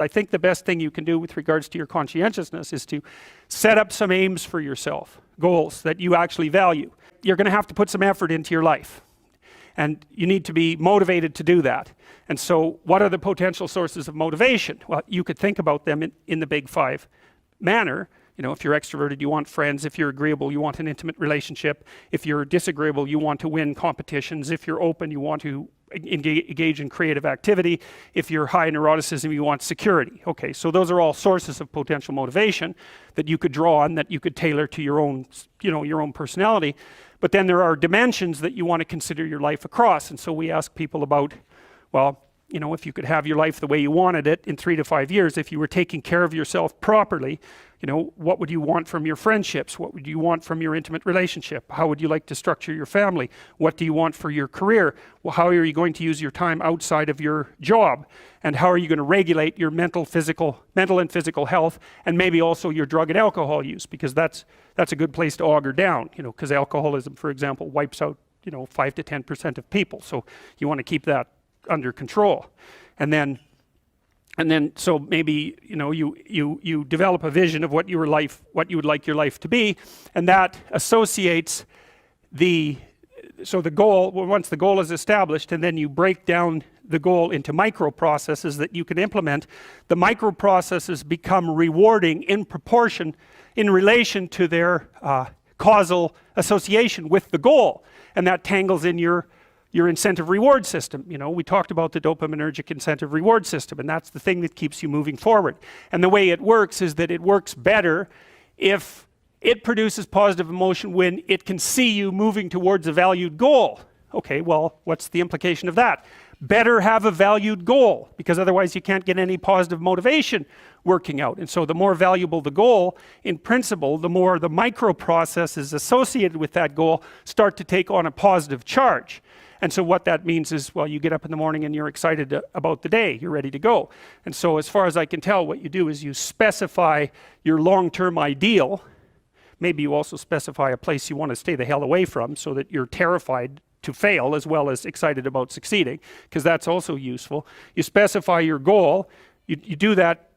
I think the best thing you can do with regards to your conscientiousness is to set up some aims for yourself, goals that you actually value. You're going to have to put some effort into your life, and you need to be motivated to do that. And so what are the potential sources of motivation? Well, you could think about them in the big five manner. You know, if you're extroverted, you want friends. If you're agreeable, you want an intimate relationship. If you're disagreeable, you want to win competitions. If you're open, you want to engage in creative activity. If you're high neuroticism, you want security. Okay, so those are all sources of potential motivation that you could draw on, that you could tailor to your own, your own personality. But then there are dimensions that you want to consider your life across. And so we ask people about, well, if you could have your life the way you wanted it in 3 to 5 years, if you were taking care of yourself properly, what would you want from your friendships? What would you want from your intimate relationship? How would you like to structure your family? What do you want for your career? Well, how are you going to use your time outside of your job? And how are you going to regulate your mental and physical health, and maybe also your drug and alcohol use? Because that's a good place to auger down, because alcoholism, for example, wipes out, 5 to 10% of people. So you want to keep that under control. And then so maybe you develop a vision of what you would like your life to be, and that associates the goal. Once the goal is established, and then you break down the goal into micro processes that you can implement. The micro processes become rewarding in proportion, in relation to their causal association with the goal, and that tangles in your incentive reward system. We talked about the dopaminergic incentive reward system, and that's the thing that keeps you moving forward. And the way it works is that it works better if it produces positive emotion when it can see you moving towards a valued goal. Okay, well, what's the implication of that? Better have a valued goal, because otherwise you can't get any positive motivation working out. And so the more valuable the goal, in principle, the more the micro processes associated with that goal start to take on a positive charge. And so what that means is, well, you get up in the morning and you're excited about the day, you're ready to go. And so as far as I can tell, what you do is you specify your long-term ideal. Maybe you also specify a place you want to stay the hell away from, so that you're terrified to fail as well as excited about succeeding, because that's also useful. You specify your goal. You do that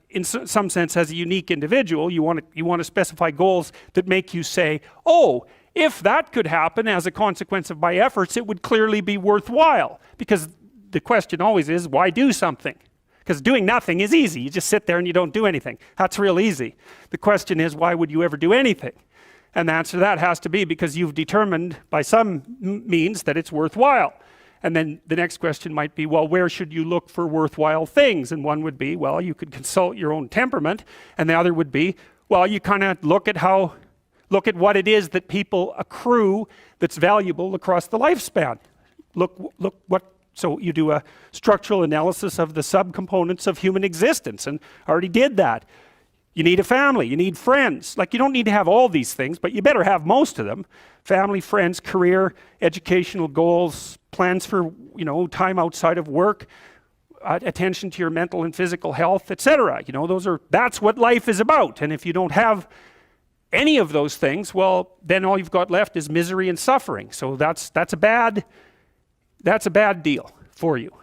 in some sense as a unique individual. You want to specify goals that make you say, oh, if that could happen as a consequence of my efforts, it would clearly be worthwhile. Because the question always is, why do something? Because doing nothing is easy. You just sit there and you don't do anything. That's real easy. The question is, why would you ever do anything? And the answer to that has to be because you've determined by some means that it's worthwhile. And then the next question might be, well, where should you look for worthwhile things? And one would be, well, you could consult your own temperament. And the other would be, well, you kind of look at what it is that people accrue that's valuable across the lifespan. So you do a structural analysis of the subcomponents of human existence, and I already did that. You need a family, you need friends. Like, you don't need to have all these things, but you better have most of them. Family, friends, career, educational goals, plans for, time outside of work, attention to your mental and physical health, etc. That's what life is about. And if you don't have any of those things, well, then all you've got left is misery and suffering. So that's a bad deal for you.